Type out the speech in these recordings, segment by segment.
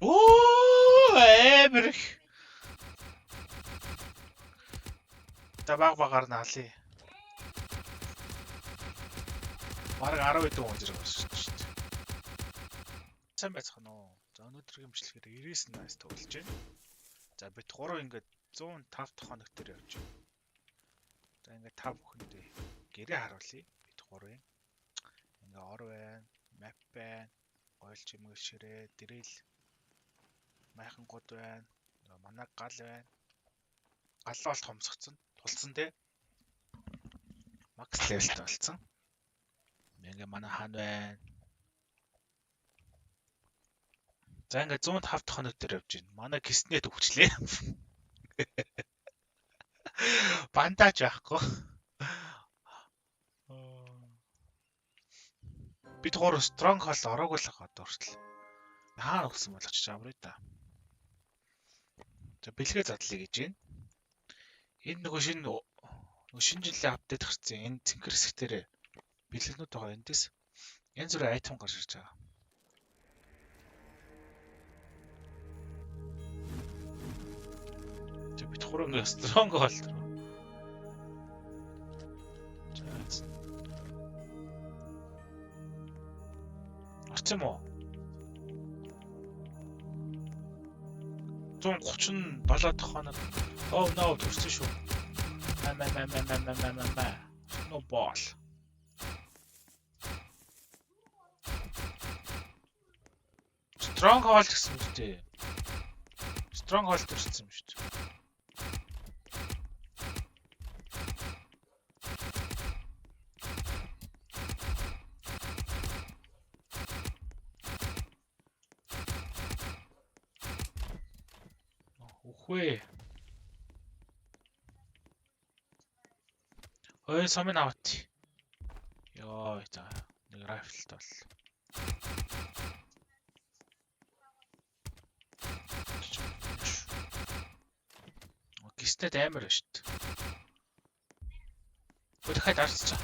Оо эвэр. Та багаар наалаа. Бараг 10 хэдэн хүн зэрэг болсон шүү дээ. Сайн байцгаана уу? За өнөөдрийн бичлэгээр 99 nice тоглож байна. За бид 3 ингээд 105 дахь хоног дээр явж байна. За ингээд 5 бүхэндээ гэрээ харуулъя. Бид 3-ын. Ингээ ор байна, map байна, гойл чимгэл ширээ, дэрэл, майхан год байна. Манай гал байна. Гал бол томцогцсон. Тулцсан те. Макс левелтэй болсон. Ингээ манай хаан байна. За ингээ 105 дахь хоног дээр явж байна. Манай кистнет өвчлээ. Бандаж байхгүй. Бид 3 stronghold ороагүй л байгаа одоо хүртэл. Хаана өгсөн болгоч аврыг та. За бэлгээ задлыг гэж байна. Энэ нөгөө шинэ жилийн апдейт гарсан. Энэ цэнхэр хэсгтэр бэлгэнүүд байгаа эндээс янз бүрийн айтем гарч ирж байгаа. За бид 3 ингээ stronghold руу. Орсон уу? 137 дахь хоног. Oh no, төрсөн шүү. No ball. Stronghold гэсэн үү дээ. Stronghold төрсөн юм шүү дээ. Үхвээ. Ой, сомын авт. Йоо, за нэг райфлт бол. Гистэд амар ба шүү дээ. Дахиад арцчаа.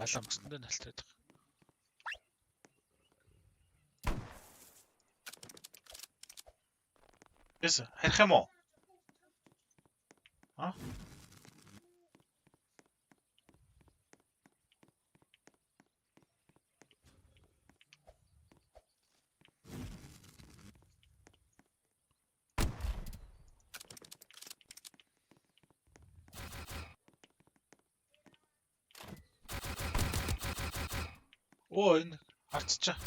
Балан мөсөндөө налтаад байгаа. Эс харих юм уу? А? Оо энэ харцчаа.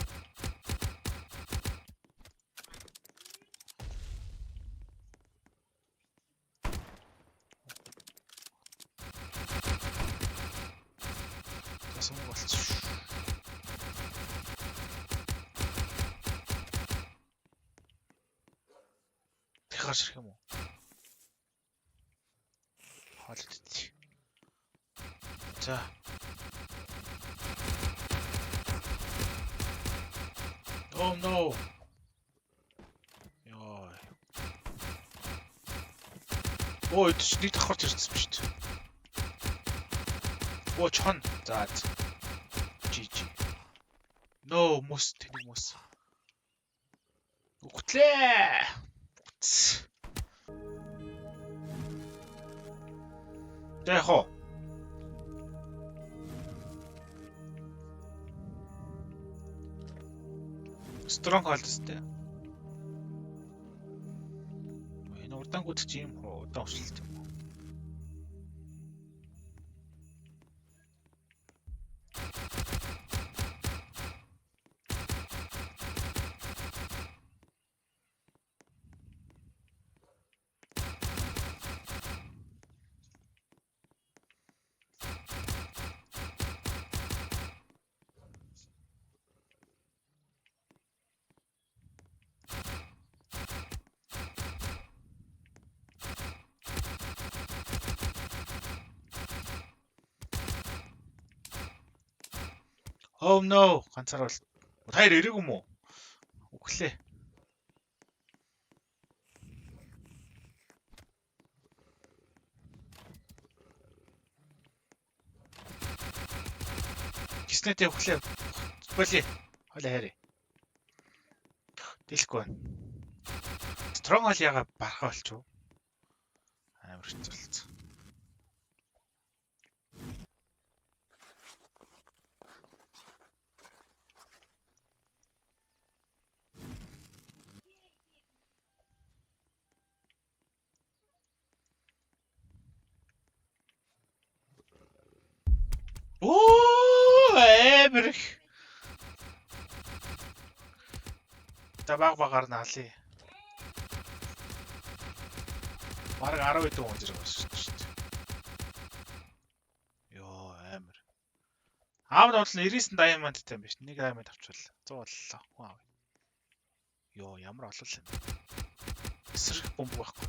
Тасам болчих. Тэг гарч ирэх юм уу? Хоолт. За. Oh no. Йоо. Ой, нэг давхарч ирсэн юм шүү дээ. Оо чон. За. GG. No, мус тэнийг мус. Үхтлээ. Тэхо. Stronghold өстэй. Энэ урдаангууд ч юм удаан уршилт юм. Oh no, ганцаар бол. Таяр ирэх юм уу? Өглөө. Киснэтэй өглөө. Боли. Хойло хайр. Дэлэхгүй байна. Stronghold яга барахаа болчихоо. Амар хэцүү болцсон. Оо, амар их. За багаар наалъя. Бараг 10 хэдэн хүн зэрэг болсон шүү дээ. Йоо, амар. Аав доотлон 99 diamondтай юм биш. Нэг diamond авчвал 100 боллоо. Хүн аав. Йоо, ямар олол юм. Эсрэг бомб байхгүй.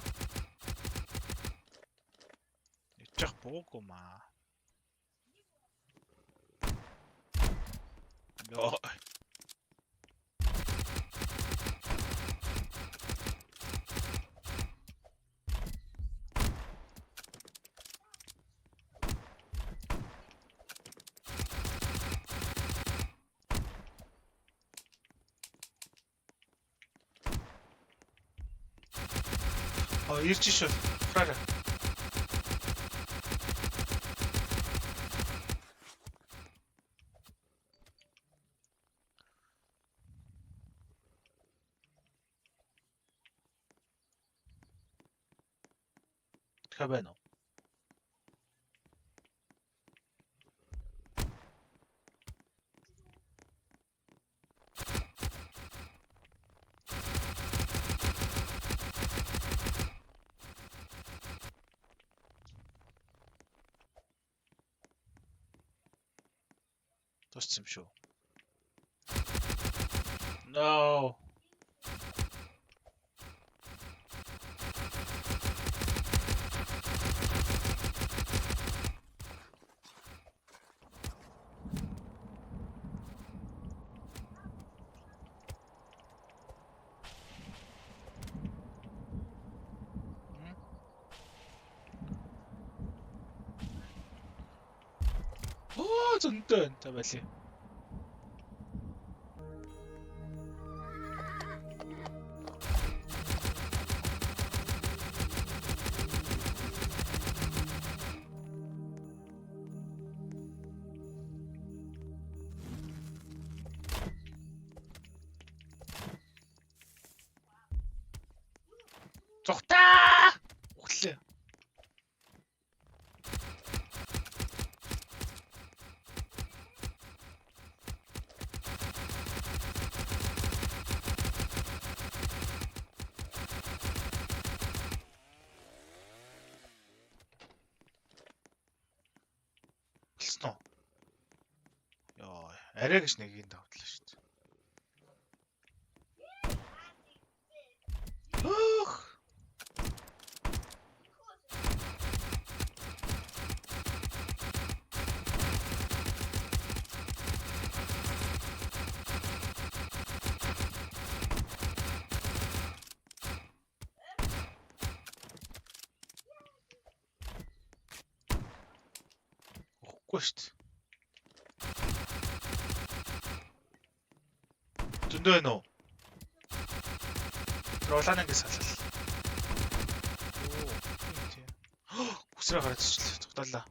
Ичэх буугүй маа. Йоо. Ирж шүү. Хараа. Хабано. Тусцсан юм шүү. No. Оо, зөнтөө та байли. Зогтаа! Өглөө. Болсноо. Йоо, арай гэж нэг юм давтлаа шүү дээ. Өх. Өөхгүй шүү дээ. Зөндөө байна уу? Ролан ингэ салал. Оо. Хүсрээ гараад ирчихлээ. Цогтоллоо.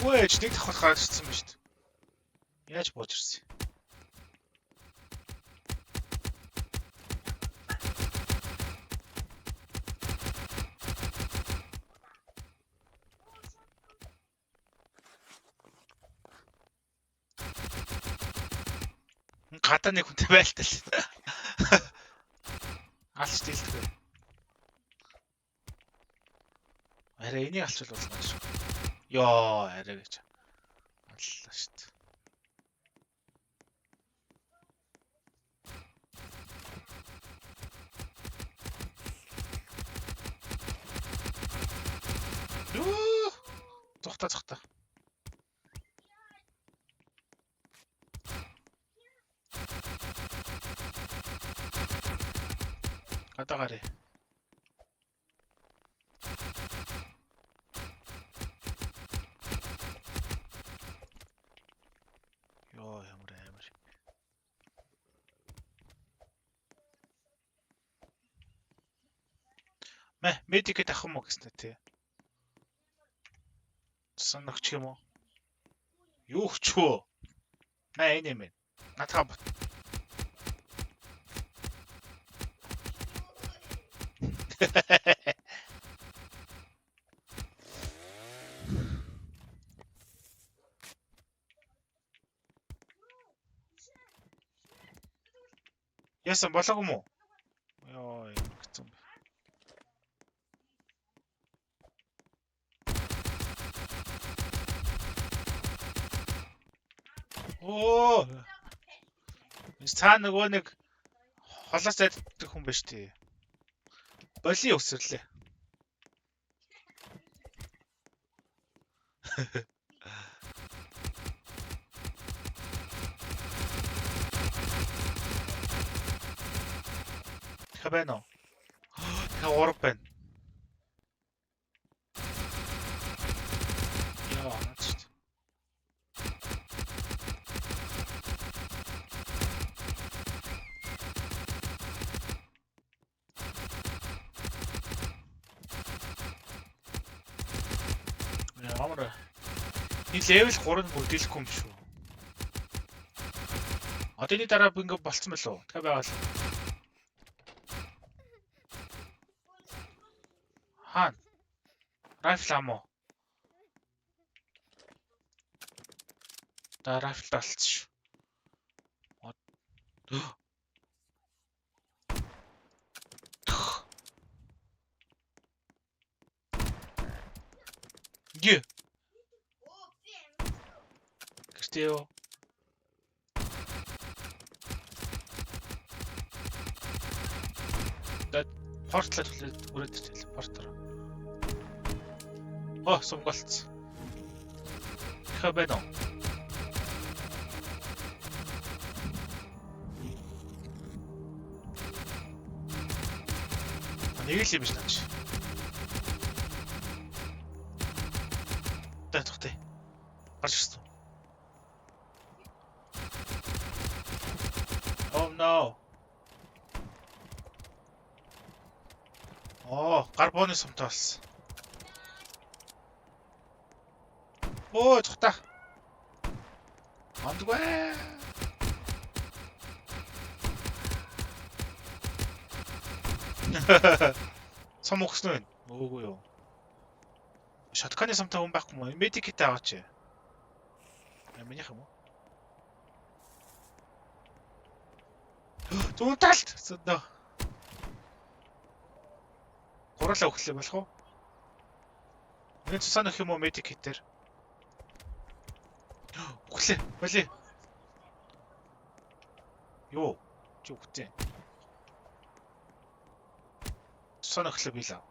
Юу ээж нэг давхар гараад ирсэн ба шүү дээ. Яаж бууж ирсэн? Гадаа нэг хүнтэй байлтай л. Алч дийлдэг. Арай энийг алчвал болно шүү. Йоо, арай гэж. Аллаа шүү дээ. Юу? Цогтаа. Гадаа гарыг. Медикэт авах юм уу гэснэ тий. Сан өгчих юм уу? Юу өчөө? Энэ юм. Натаа бат. Яасан болоогүй мó? Йоо, гэсэн. Оо. Цаа нөгөө нэг холоос айддаг хүн биш тий. Боли өсөрлөө. Хабэно. Хавар байна. Яа, наач. Ямар. Энэ левел 3-ыг бүдэлэхгүй юм шүү. Одооний дараа би ингэ болцсон байлоо. Тэгээ байгаал. Хаан. Райфл амуу. Да райфл талцсан шүү. Ге. Гэртээ. Портлоо төлөөд өрөөд ирчихлээ. Портоор. Сумгалц. Хабэно. Нэг л юм биш наач. Тэгтээ. Гарч ирсэн. Oh no. Карбоны сумтай болсон. Цухтаа. Андгүй. Сум өгсөн үү? Өөгүй юу. Шотканы сумтай хүн байхгүй мó? Медикэт аваач. Минийх юм уу? Зүүнталт. Сөндөө. Гурлаа өглөө болох уу? Энэ цусаа нөх юм уу медикэтээр? Өглөө. Боли. Юу? Чи үгтэй. Цусаа нөхлөө билээ.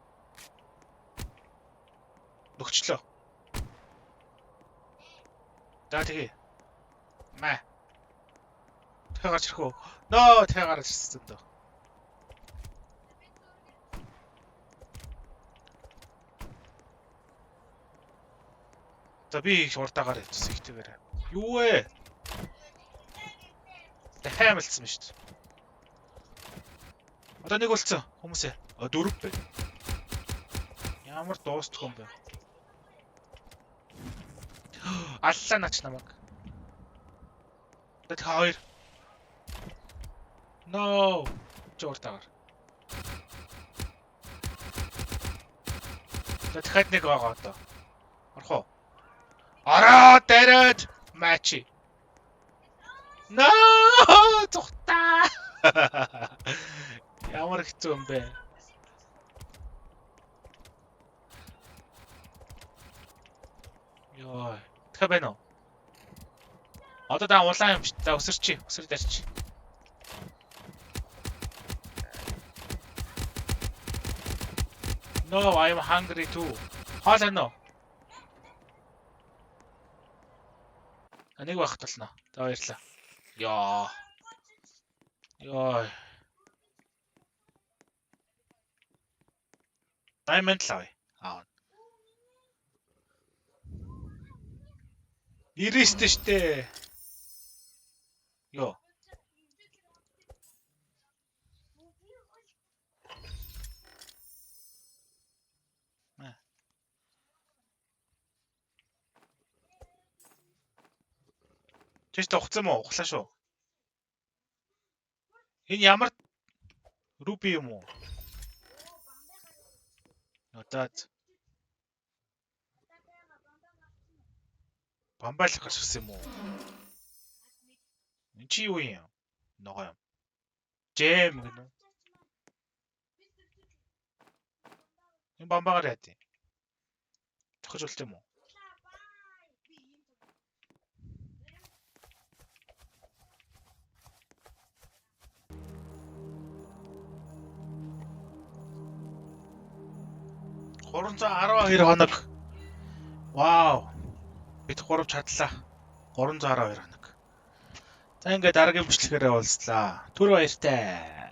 Нөхчлөө. За тэгээ. Маа. Тэгээ гарч ирэх үү? Ноо, тэгээ гарч ирсэн дөө. За би их урдаагаар явчихсан ихтэйгээр. Юу вэ? Хаймалцсан ба шүү дээ. Одоо нэг болцсон хүмүүсээ. 4 байна. Ямар дуустах юм бэ? Аллаа нач намайг. Тэт 2. No. Журтагаар. Дахиад нэг байгаа одоо. Орох уу? Ороо дээрэж матчи. No! Цухтаа. Ямар хэцүү юм бэ? Йоо. Тэхэ байна уу? Одоо даа улаан юм шүү. За өсөрчи. Өсөрд арчи. No, I'm hungry too. Хоолно. Нэг байх толно. За баярлаа. Яа. Йоо. Diamond лав. Аа. 99 штэ. Йоо. Тэст ухсан юм уу? Ухлаа шүү. Энэ ямар руби юм уу? Одоо бамбайлах гарсан юм уу? Энд чи юу юм? Ногоо юм. Жэм гэнэ. Энэ бамбагаар яа тий. Цохиж болт юм уу? $312 хоног. Вау. Бид 3 чадлаа. 312 хоног. За ингээд дараагийн бичлэгээр уулзлаа. Түр баяртай.